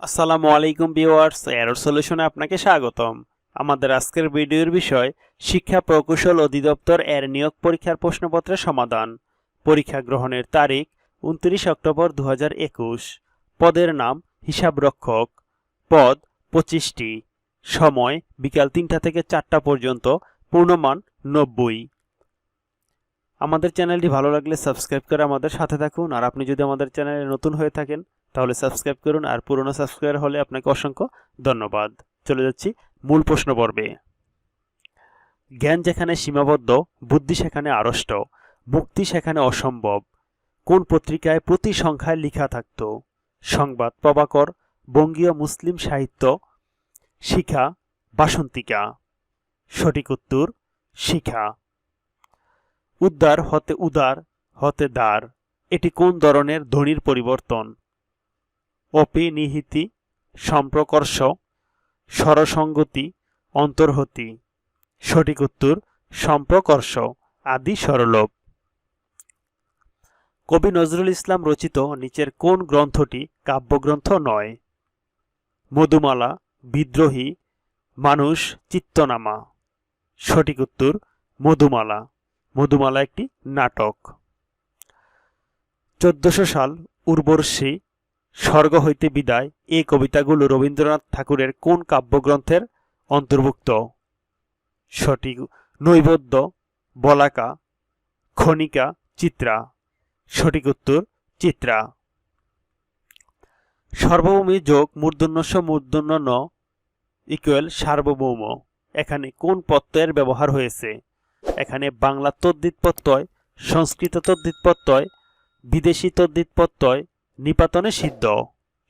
আসসালামু আলাইকুম viewers, error সলিউশনে আপনাকে স্বাগতম। আমাদের আজকের ভিডিওর বিষয় শিক্ষা প্রকৌশল অধিদপ্তর এর নিয়োগ পরীক্ষার প্রশ্নপত্রের সমাধান। পরীক্ষা গ্রহণের তারিখ 29 অক্টোবর 2021। পদের নাম হিসাবরক্ষক। পদ 25টি। সময় বিকাল 3টা থেকে 4টা পর্যন্ত। পূর্ণমান 90। আমাদের চ্যানেলটি ভালো লাগলে সাবস্ক্রাইব করে আমাদের সাথে থাকুন। আর আপনি যদি আমাদের চ্যানেলে নতুন হয়ে থাকেন তাহলে সাবস্ক্রাইব করুন। আর পুরনো সাবস্ক্রাইবার হলে আপনাকে অসংখ্য ধন্যবাদ। চলে যাচ্ছি মূল প্রশ্ন পর্বে। জ্ঞান যেখানে সীমাবদ্ধ, বুদ্ধি সেখানে আড়ষ্ট, মুক্তি সেখানে অসম্ভব। কোন পত্রিকায় প্রতি সংখ্যায় লেখা থাকত? সংবাদ, প্রভাকর, বঙ্গীয় মুসলিম সাহিত্য, শিখা, বাসন্তিকা। সঠিক উত্তর শিখা। উদ্দার হতে উদার হতে দ্বার, এটি কোন ধরনের ধ্বনির পরিবর্তন? অপিনিহিতি, সম্প্রকর্ষ, স্বরসঙ্গতি, অন্তর্হতি। সঠিক উত্তর সম্প্রকর্ষ, আদি স্বরলোপ। কবি নজরুল ইসলাম রচিত নিচের কোন গ্রন্থটি কাব্যগ্রন্থ নয়? মধুমালা, বিদ্রোহী, মানুষ, চিত্তনামা। সঠিক উত্তর মধুমালা। মধুমালা একটি নাটক। 1400 সাল, উর্বশী, স্বর্গ হইতে বিদায়, এই কবিতাগুলো রবীন্দ্রনাথ ঠাকুরের কোন কাব্যগ্রন্থের অন্তর্ভুক্ত? সঠিক নৈবেদ্য, বলাকা, খনিকা, চিত্রা। সঠিক উত্তর চিত্রা। সর্বভৌমী যোগ মূর্ধন্যস্ব মূর্ধন্য ন ইকুয়াল সার্বভৌম, এখানে কোন প্রত্যয়ের ব্যবহার হয়েছে? এখানে বাংলা তদ্ধিত প্রত্যয়, সংস্কৃত তদ্ধিত প্রত্যয়, বিদেশি তদ্ধিত প্রত্যয়, নিপাতনে সিদ্ধ।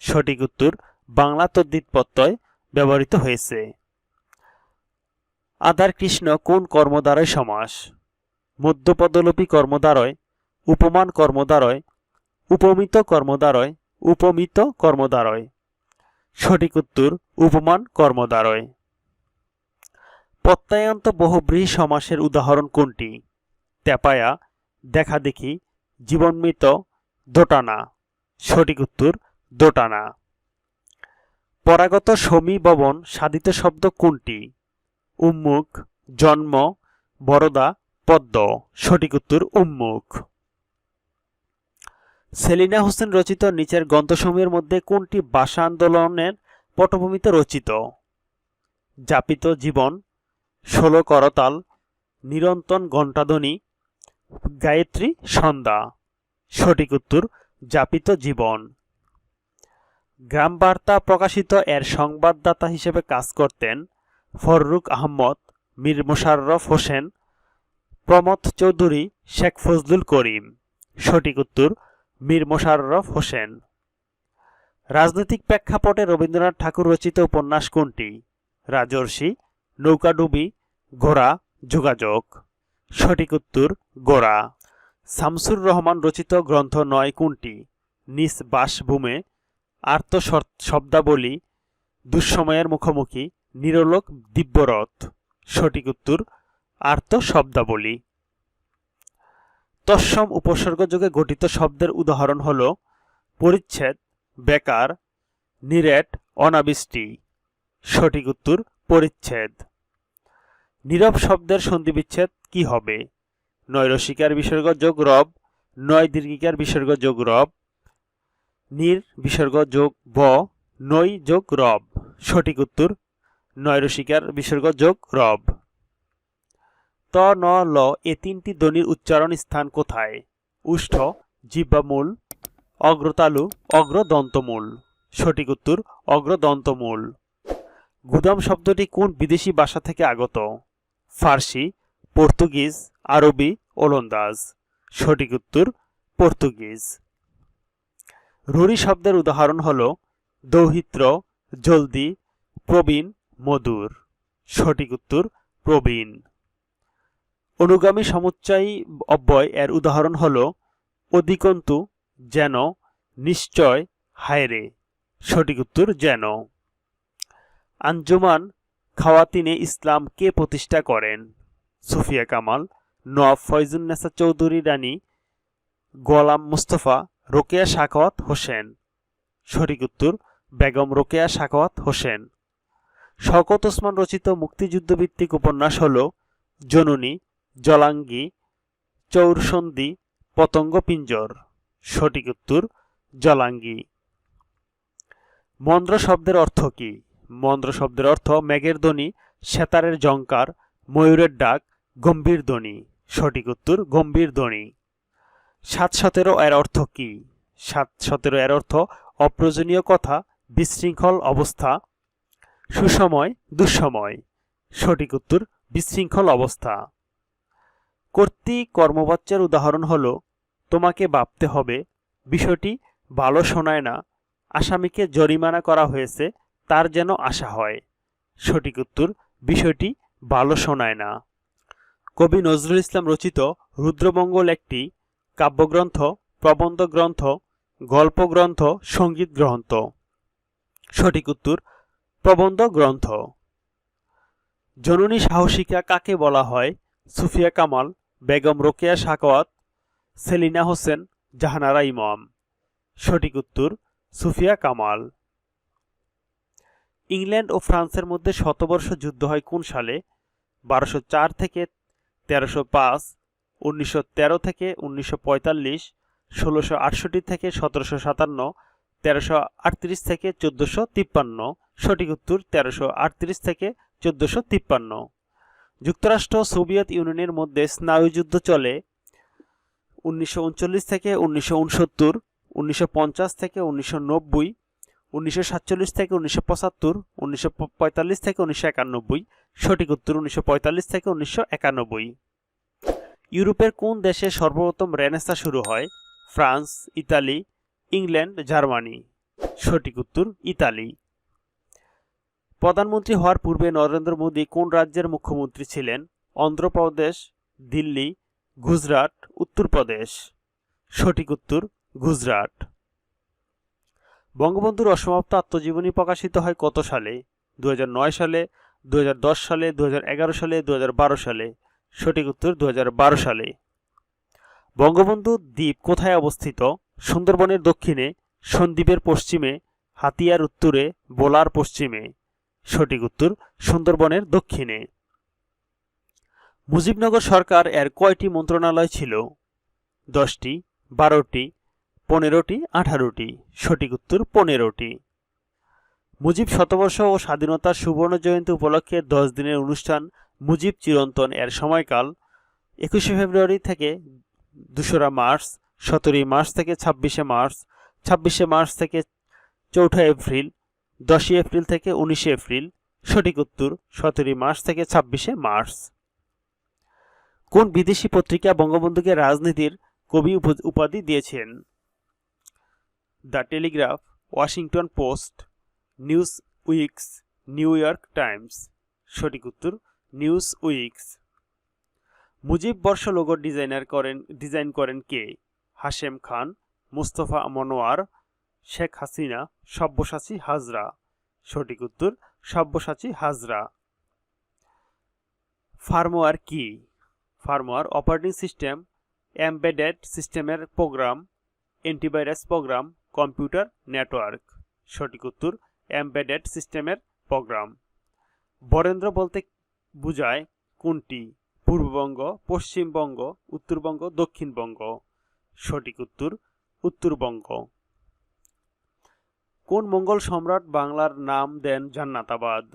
সঠিক উত্তর বাংলা তদ্ধিত প্রত্যয় ব্যবহৃত হয়েছে। আধার কৃষ্ণ কোন কর্মদ্বারয় সমাস? মধ্যপদলোপী কর্মদ্বারয়, উপমান কর্মদ্বারয়, উপমিত কর্মদ্বারয়, উপমিত কর্মদ্বারয়। সঠিক উত্তর উপমান কর্মদ্বারয়। প্রত্যয়ান্ত বহুব্রীহি সমাসের উদাহরণ কোনটি? তেপায়া, দেখাদেখি, জীবনমৃত, দোটানা। সঠিক উত্তর দোটানা। পরাগত সমীভবন সাধিত শব্দ কোনটি? উম্মুখ, জন্ম, বরদা, পদ্ম। সঠিক উত্তর উম্মুখ। সেলিনা হোসেন রচিত নিচের গ্রন্থসমূহের মধ্যে কোনটি ভাষা আন্দোলনের পটভূমিতে রচিত? যাপিত জীবন, 16 করতাল, নিরন্তন ঘণ্টাধ্বনি, গায়ত্রী সন্ধ্যা। সঠিক উত্তর যাপিত জীবন। গ্রামবার্তা প্রকাশিত এর সংবাদদাতা হিসেবে কাজ করতেন ফররুখ আহমদ, মীর মোশাররফ হোসেন, প্রমথ চৌধুরী, শেখ ফজলুল করিম। সঠিক উত্তর মীর মোশাররফ হোসেন। রাজনৈতিক প্রেক্ষাপটে রবীন্দ্রনাথ ঠাকুর রচিত উপন্যাস কোনটি? রাজর্ষি, নৌকাডুবি, ঘোড়া, যোগাযোগ। সঠিক উত্তর গোড়া। শামসুর রহমান রচিত গ্রন্থ নয় কোনটি? নিজ বাসভূমে, আর্ত শব্দাবলী, দুঃসময়ের মুখোমুখি, নিরলোক দিব্যরথ। সঠিক উত্তর আর্ত শব্দাবলী। তৎসম উপসর্গযোগে গঠিত শব্দের উদাহরণ হল পরিচ্ছেদ, বেকার, নিরেট, অনাবৃষ্টি। সঠিক উত্তর পরিচ্ছেদ। নীরব শব্দের সন্ধিবিচ্ছেদ কি হবে? নৈরসিকার বিসর্গ যোগ রব, নয় দীর্ঘিকার বিসর্গ যোগ রব, নির বিসর্গ যোগ ব, নৈ যোগ রব। সঠিক উত্তর নৈরসিকার বিসর্গ যোগ রব। ত ন ল এ তিনটি ধ্বনির উচ্চারণ স্থান কোথায়? উষ্ঠ, জিহ্বামূল, অগ্রতালু, অগ্রদন্তমূল। সঠিক উত্তর অগ্রদন্তমূল। গুদাম শব্দটি কোন বিদেশি ভাষা থেকে আগত? ফার্সি, পর্তুগিজ, আরবি, ওলন্দাজ। সঠিক উত্তর পর্তুগিজ। রুড়ি শব্দের উদাহরণ হল দৌহিত্র, জলদি, প্রবীণ, মধুর। সঠিক উত্তর প্রবীণ। অনুগামী সমুচ্চয়ী অব্যয় এর উদাহরণ হল অধিকন্তু, যেন, নিশ্চয়, হায়রে। সঠিক উত্তর যেন। আঞ্জুমান খাওয়াতিনে ইসলাম কে প্রতিষ্ঠা করেন? সুফিয়া কামাল, নওয়াব ফয়জুন্নেসা চৌধুরী রানী, গোলাম মুস্তফা, রোকেয়া সাখাওয়াত হোসেন। সঠিক উত্তর বেগম রোকেয়া সাখাওয়াত হোসেন। শওকত ওসমান রচিত মুক্তিযুদ্ধভিত্তিক উপন্যাস হল জননী, জলাঙ্গি, চৌরসন্ধি, পতঙ্গ পিঞ্জর। সঠিক উত্তর জলাঙ্গি। মন্দ্র শব্দের অর্থ কি? মন্দ্র শব্দের অর্থ মেঘের ধ্বনি, সেতারের ঝংকার, ময়ূরের ডাক, গম্ভীর ধ্বনি। সঠিক উত্তর গম্ভীর ধ্বনি। ৭১৭ এর অর্থ কি? ৭১৭ এর অর্থ অপ্রয়োজনীয় কথা, বিশৃঙ্খল অবস্থা, সুসময়, দুঃসময়। সঠিক উত্তর বিশৃঙ্খল অবস্থা। কর্তৃ কর্মবাচ্যের উদাহরণ হল তোমাকে ভাবতে হবে, বিষয়টি ভালো শোনায় না, আসামিকে জরিমানা করা হয়েছে, তার যেন আশা হয়। সঠিক উত্তর বিষয়টি ভালো শোনায় না। কবি নজরুল ইসলাম রচিত রুদ্রমঙ্গল একটি কাব্যগ্রন্থ, প্রবন্ধ গ্রন্থ, গল্প গ্রন্থ, সঙ্গীত গ্রন্থ। সঠিক উত্তর প্রবন্ধ গ্রন্থ। জননী সাহসিকা কাকে বলা হয়? সুফিয়া কামাল, বেগম রোকেয়া সাখাওয়াত, সেলিনা হোসেন, জাহানারা ইমাম। সঠিক উত্তর সুফিয়া কামাল। ইংল্যান্ড ও ফ্রান্সের মধ্যে শতবর্ষ যুদ্ধ হয় কোন সালে? 1204 থেকে 1305, 1913 থেকে 1945, 1668 থেকে 1757, 1338 থেকে 1453। সঠিক উত্তর 1338 থেকে 1453। যুক্তরাষ্ট্র সোভিয়েত ইউনিয়নের মধ্যে স্নায়ুযুদ্ধ চলে 1939 থেকে 1969, 1950 থেকে 1990, 1947 থেকে 1975, 1945 থেকে 1991। সঠিক উত্তর 1945 থেকে 1991। ইউরোপের কোন দেশে সর্বপ্রথম রেনেসাঁ শুরু হয়? France, Italy, England, Germany. সঠিক উত্তর ইতালি। প্রধানমন্ত্রী হওয়ার পূর্বে নরেন্দ্র মোদী কোন রাজ্যের মুখ্যমন্ত্রী ছিলেন? অন্ধ্রপ্রদেশ, দিল্লি, গুজরাট, উত্তরপ্রদেশ। সঠিক উত্তর গুজরাট। বঙ্গবন্ধুর অসমাপ্ত আত্মজীবনী প্রকাশিত হয় কত সালে? 2009 সালে, 2010 সালে, 2011 সালে, 2012 সালে। সঠিক উত্তর 2012 সালে। বঙ্গবন্ধু দ্বীপ কোথায় অবস্থিত? সুন্দরবনের দক্ষিণে, সন্দ্বীপের পশ্চিমে, হাতিয়ার উত্তরে, বোলার পশ্চিমে। সঠিক উত্তর সুন্দরবনের দক্ষিণে। মুজিবনগর সরকার এর কয়টি মন্ত্রণালয় ছিল? 10টি, 12টি, 15টি, 18টি। সঠিক উত্তর 15টি। মুজিব শতবর্ষ ও স্বাধীনতার সুবর্ণ জয়ন্তী উপলক্ষে 10 দিনের অনুষ্ঠান মুজিব চিরন্তন এর সময়কাল 21শে ফেব্রুয়ারি থেকে 2রা মার্চ, 17ই মার্চ থেকে 26শে মার্চ, 26শে মার্চ থেকে 4ঠা এপ্রিল, 10ই এপ্রিল থেকে 19শে এপ্রিল। সঠিক উত্তর 17ই মার্চ থেকে 26শে মার্চ। কোন বিদেশি পত্রিকা বঙ্গবন্ধুকে রাজনীতির কবি উপাধি দিয়েছেন? The Telegraph, Washington post, news weeks, new York Times. সঠিক উত্তর নিউজ উইকস। মুজিব বর্ষ লোগো ডিজাইন করেন কে? হাশেম খান, মুস্তফা মনোয়ার, শেখ হাসিনা, সব্যসাচী হাজরা। সঠিক উত্তর সব্যসাচী হাজরা। ফার্মওয়্যার কি? ফার্মওয়্যার অপারেটিং সিস্টেম, এমবেডেড সিস্টেমের program, antivirus program, computer network. সঠিক উত্তর এমবেডেড সিস্টেমের প্রোগ্রাম। বরেন্দ্র বলতে বোঝায় কোনটি? পূর্ববঙ্গ, পশ্চিমবঙ্গ, উত্তরবঙ্গ, দক্ষিণবঙ্গ। সঠিক উত্তর উত্তরবঙ্গ। কোন মঙ্গল সম্রাট বাংলার নাম দেন জান্নাতাবাদ?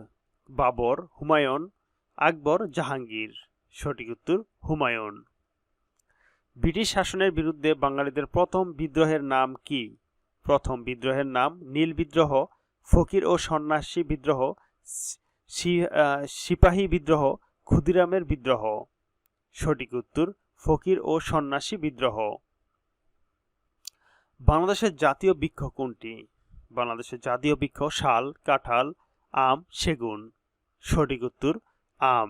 বাবর, হুমায়ুন, আকবর, জাহাঙ্গীর। সঠিক উত্তর হুমায়ুন। ব্রিটিশ শাসনের বিরুদ্ধে বাঙালিদের প্রথম বিদ্রোহের নাম কি? প্রথম বিদ্রোহের নাম নীল বিদ্রোহ, ফকির ও সন্ন্যাসী বিদ্রোহ, সিপাহী বিদ্রোহ, ক্ষুদিরামের বিদ্রোহ। সঠিক উত্তর ফকির ও সন্ন্যাসী বিদ্রোহ। বাংলাদেশের জাতীয় বৃক্ষ কোনটি? বাংলাদেশের জাতীয় বৃক্ষ শাল, কাঁঠাল, আম, সেগুন। সঠিক উত্তর আম।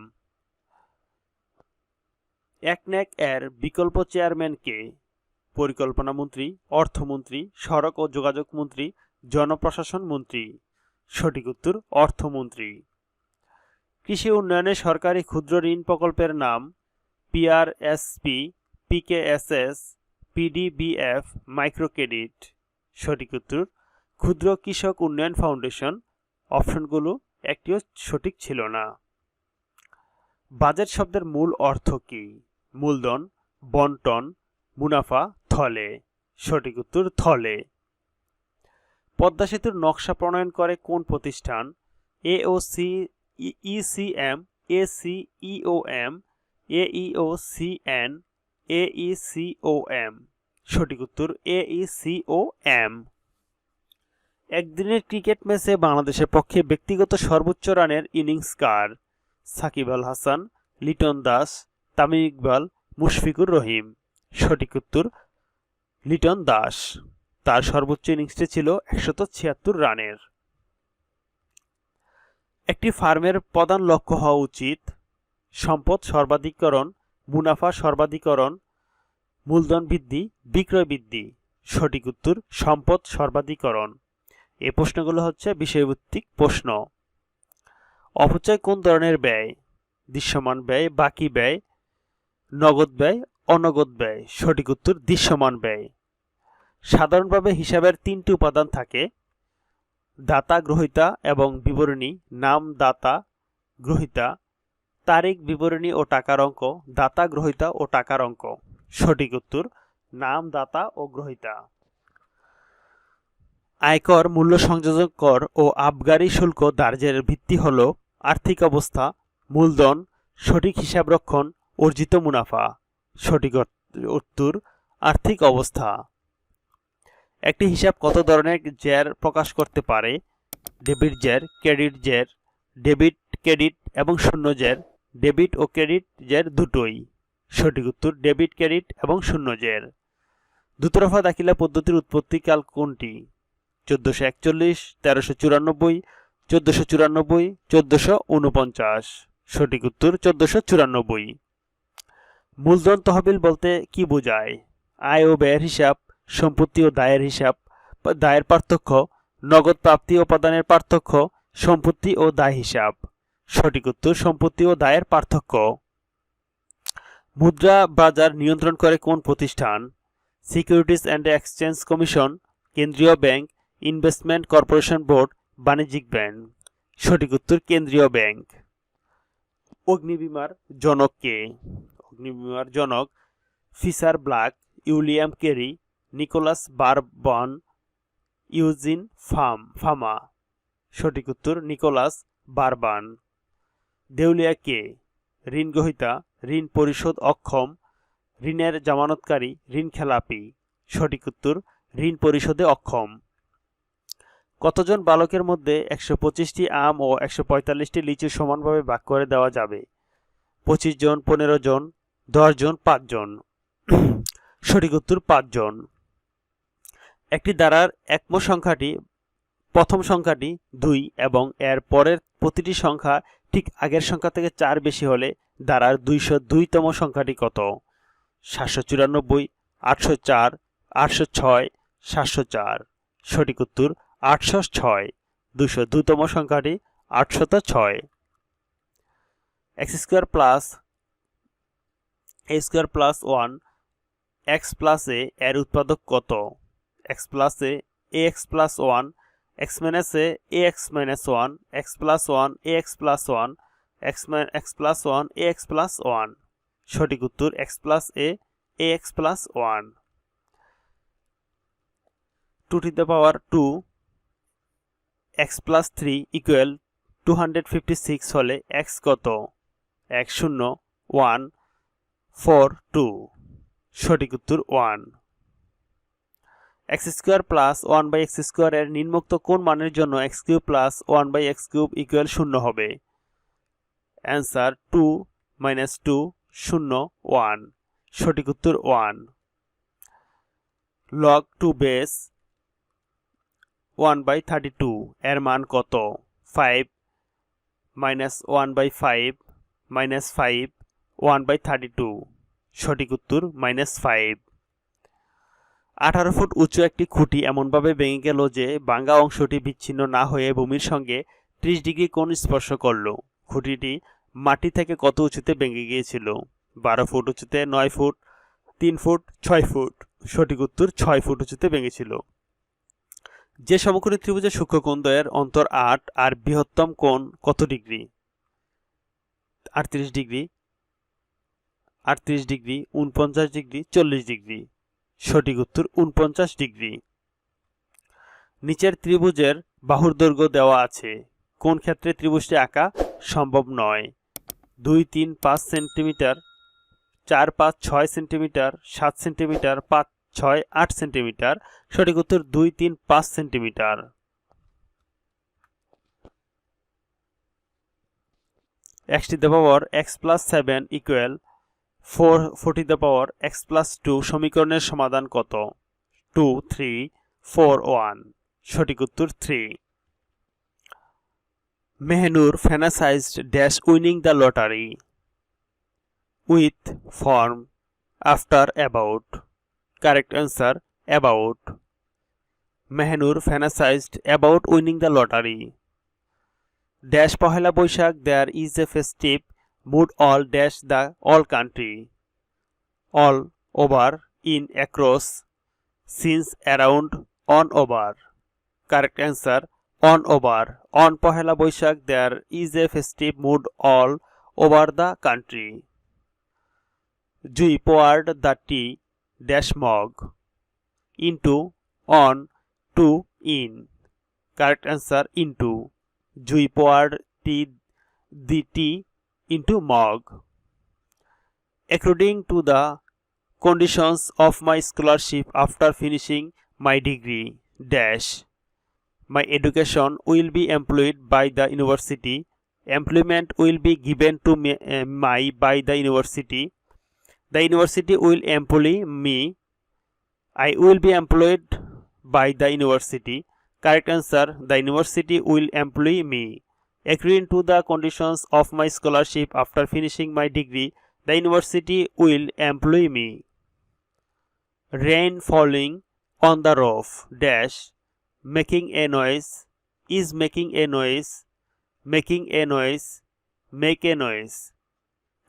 একনেক এর বিকল্প চেয়ারম্যান কে? পরিকল্পনা মন্ত্রী, অর্থমন্ত্রী, সড়ক ও যোগাযোগ মন্ত্রী, জনপ্রশাসন মন্ত্রী। সঠিক উত্তর অর্থমন্ত্রী। কৃষি উন্নয়নে সরকারি ক্ষুদ্র ঋণ প্রকল্পের নাম? পিআরএসপি, পিকেএসএস, পিডিবিএফ, মাইক্রো ক্রেডিট। সঠিক উত্তর ক্ষুদ্র কৃষক উন্নয়ন ফাউন্ডেশন। অপশনগুলো একটিও সঠিক ছিল না। বাজেট শব্দের মূল অর্থ কি? মূলধন, বন্টন, মুনাফা, থলে। সঠিক উত্তর থলে। পদ্মা সেতুর নকশা প্রণয়ন করে কোন প্রতিষ্ঠান? AOC, ECM, ACEOM, AEOCN, AECOM. সঠিক উত্তর এইসিওএম। একদিনের ক্রিকেট ম্যাচে বাংলাদেশের পক্ষে ব্যক্তিগত সর্বোচ্চ রানের ইনিংস কার? সাকিব আল হাসান, লিটন দাস, তামিম ইকবাল, মুশফিকুর রহিম। সঠিক উত্তর লিটন দাস। তার সর্বোচ্চ ইনিংসটি ছিল 176 রানের। একটি ফার্মের প্রধান লক্ষ্য হওয়া উচিত সম্পদ সর্বাধিকরণ, মুনাফা সর্বাধিকরণ, মূলধন বৃদ্ধি, বিক্রয় বৃদ্ধি। সঠিক উত্তর সম্পদ সর্বাধিকরণ। এই প্রশ্নগুলো হচ্ছে বিষয়ভিত্তিক প্রশ্ন। অপচয় কোন ধরনের ব্যয়? দৃশ্যমান ব্যয়, বাকি ব্যয়, নগদ ব্যয়, অনগদ ব্যয়। সঠিক উত্তর দৃশ্যমান ব্যয়। সাধারণভাবে হিসাবের 3টি উপাদান থাকে: দাতা, গ্রহীতা এবং বিবরণী। নাম, দাতা, গ্রহীতা। তারিখ, বিবরণী ও টাকার অঙ্ক। দাতা, গ্রহীতা ও টাকার অঙ্ক। সঠিক উত্তর নাম, দাতা ও গ্রহীতা। আয়কর, মূল্য সংযোজন কর ও আবগারি শুল্ক ধার্যের ভিত্তি হল আর্থিক অবস্থা, মূলধন, সঠিক হিসাব রক্ষণ, অর্জিত মুনাফা। সঠিক উত্তর আর্থিক অবস্থা। একটি হিসাব কত ধরনের জের প্রকাশ করতে পারে? ডেবিট জের, ক্রেডিট জের, ডেবিট, ক্রেডিট এবং শূন্য জের। ডেবিট ও ক্রেডিট জের দুটোই। সঠিক উত্তর ডেবিট, ক্রেডিট এবং শূন্য জের। দুতরফা দাখিলা পদ্ধতির উৎপত্তিকাল কোনটি? 1441, 1394, 1494, 1449। সঠিক উত্তর 1494। মূলধন তহবিল বলতে কি বোঝায়? আয় ও ব্যয়ের হিসাব, সম্পত্তি ও দায়ের হিসাব, দায়ের পার্থক্য, নগদ প্রাপ্তি ও প্রদানের পার্থক্য, সম্পত্তি ও দায় হিসাব। সঠিক উত্তর সম্পত্তি ও দায়ের পার্থক্য। মুদ্রা বাজার নিয়ন্ত্রণ করে কোন প্রতিষ্ঠান? সিকিউরিটিজ অ্যান্ড এক্সচেঞ্জ কমিশন, কেন্দ্রীয় ব্যাংক, ইনভেস্টমেন্ট কর্পোরেশন বোর্ড, বাণিজ্যিক ব্যাংক। সঠিক উত্তর কেন্দ্রীয় ব্যাংক। অগ্নিবীমার জনক কে? অগ্নিবীমার জনক Fischer Black, William Carey, Nicholas Barbon, Eugene Fama. সঠিক উত্তর নিকোলাস বারবান। দেউলিয়া কে? ঋণ গ্রহীতা, ঋণ পরিশোধ অক্ষম, ঋণের জামানতকারী, ঋণ খেলাপি। সঠিক উত্তর ঋণ পরিশোধে অক্ষম। কতজন বালকের মধ্যে 125টি আম ও 145টি লিচু সমানভাবে ভাগ করে দেওয়া যাবে? 25 জন, 15 জন, 10 জন, 5 জন। সঠিক উত্তর 5 জন। একটি ধারার একম সংখ্যাটি প্রথম সংখ্যাটি 2 এবং এর পরের প্রতিটি সংখ্যা ঠিক আগের সংখ্যা থেকে 4 বেশি হলে ধারার 202তম সংখ্যাটি কত? 794, 804, 806, 704। সঠিক উত্তর 806। 202তম সংখ্যাটি 806। x square plus a square plus 1 x plus a এর উৎপাদক কত? x plus a ax plus 1, x minus a ax minus 1, x plus 1 ax plus 1, x plus 1 ax plus 1। সঠিক উত্তর x plus a ax plus 1। 2 to the power 2 x plus 3 equal 256 হলে x কত? x 0, 1, 4, 2। সঠিক উত্তর 1। x square plus 1 by x square এর নিম্নোক্ত কোন মানের জন্য x cube plus 1 by x cube equal 0 হবে? Answer 2 minus 2 0 1। সঠিক উত্তর 1। log 2 বেস 1 বাই 32 এর মান কত? 5 মাইনাস 1 বাই 5 মাইনাস 5 1 বাই 32। সঠিক উত্তর মাইনাস 5। 18 ফুট উঁচু একটি খুঁটি এমনভাবে ভেঙে গেল যে ভাঙা অংশটি বিচ্ছিন্ন না হয়ে ভূমির সঙ্গে 30 ডিগ্রি কোণ স্পর্শ করল। খুঁটিটি মাটি থেকে কত উঁচুতে ভেঙে গিয়েছিল? 12 ফুট উঁচুতে, 9 ফুট, 3 ফুট, 6 ফুট। সঠিক উত্তর 6 ফুট উঁচুতে ভেঙেছিল। যে সমকোণী ত্রিভুজের সূক্ষ্মকোণদ্বয়ের অন্তর 8 আর বৃহত্তম কোণ কত degree? 38 degree, 38 degree, 49 degree, 40 degree. সঠিক উত্তর 49 ডিগ্রি। নিচের ত্রিভুজের বাহুর দৈর্ঘ্য দেওয়া আছে, কোন ক্ষেত্রে ত্রিভুজটি আঁকা সম্ভব নয়? 2, 3, 5 সেন্টিমিটার, 4, 5, 6 সেন্টিমিটার, 7 সেন্টিমিটার, 5, 6, 8 সেন্টিমিটার। সঠিক উত্তর 2, 3, 5 centimetre. x to the power x plus 7 equal 4 to the power x plus 2 সমীকরণের সমাধান কত? 2, 3, 4, 1। সঠিক উত্তর 3। Mehnur fantasized dash winning the lottery with form after about. Correct answer about. Mehnur fantasized about winning the lottery. Dash Pohela Boishakh there is a festive mood all dash the all country, all over, in, across, since, around, on, over. Correct answer on, over. On Pohela Boishakh there is a festive mood all over the country. Jui poured the tea dash mug into, on, to, in. Correct answer into. Jui poured the tea into mug. According to the conditions of my scholarship after finishing my degree dash, my education will be employed by the university. Employment will be given to me by the university. The university will employ me. I will be employed by the university. Correct answer the university will employ me. According to the conditions of my scholarship after finishing my degree, the university will employ me. Rain falling on the roof dash making a noise, is making a noise, making a noise, make a noise.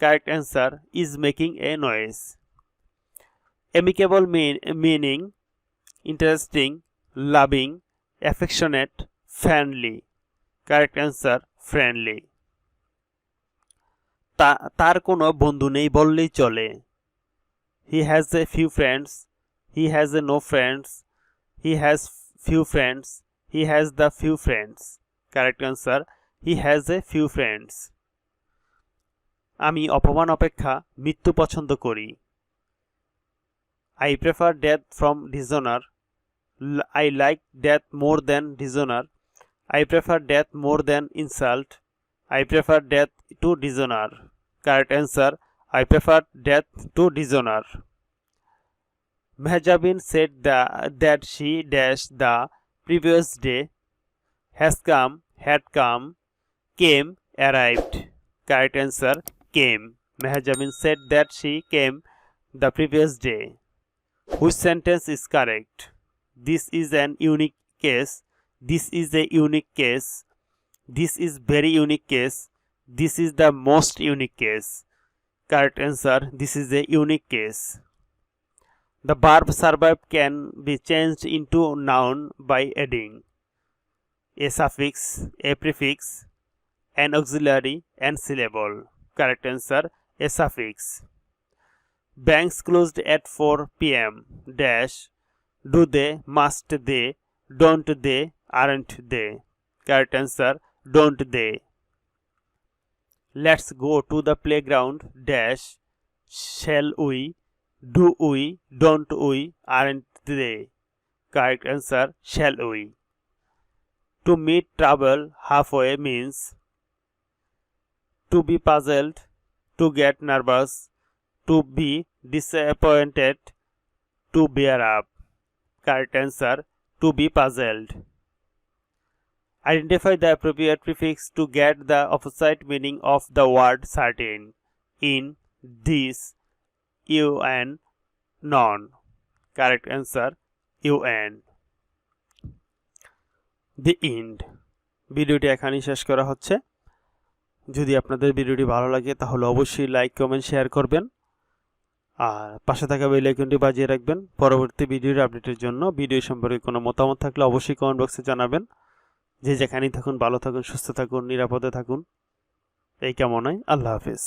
Correct answer is making a noise. Amicable meaning interesting, loving, affectionate, friendly. Correct answer friendly. তার কোনো বন্ধু নেই বললেই চলে। He has a few friends, he has a no friends, he has few friends, he has the few friends. Correct answer he has a few friends. আমি অপমান অপেক্ষা মৃত্যু পছন্দ করি। I prefer death from dishonor. I like death more than dishonor. I prefer death more than insult. I prefer death to dishonor. Correct answer I prefer death to dishonor. Mehjabin said that she dash the previous day has come, had come, came, arrived. Correct answer came. Mehjabin said that she came the previous day. Which sentence is correct? This is an unique case. This is a unique case. This is very unique case. This is the most unique case. Correct answer this is a unique case. The verb survive can be changed into noun by adding a suffix, a prefix, an auxiliary, and syllable. Correct answer a suffix. Banks closed at 4 p.m. dash do they, must they, don't they, aren't they. Correct answer don't they. Let's go to the playground dash shall we, do we, don't we, aren't they. Correct answer shall we. To meet trouble halfway means to be puzzled, to get nervous, to be disappointed, to bear up. Correct answer to be puzzled. Identify the appropriate prefix to get the opposite meaning of the word certain. In, this, un, non. Correct answer un. The end. ভিডিওটি এখানেই শেষ করা হচ্ছে। যদি আপনাদের ভিডিওটি ভালো লাগে তাহলে অবশ্যই লাইক, কমেন্ট, শেয়ার করবেন। আর পাশে থাকা বেল আইকনটি বাজিয়ে রাখবেন পরবর্তী ভিডিওর আপডেটের জন্য। ভিডিও সম্পর্কে কোনো মতামত থাকলে অবশ্যই কমেন্ট বক্সে জানাবেন। যে যেখানেই থাকুন ভালো থাকুন, সুস্থ থাকুন, নিরাপদে থাকুন, এই কামনায় আল্লাহ হাফেজ।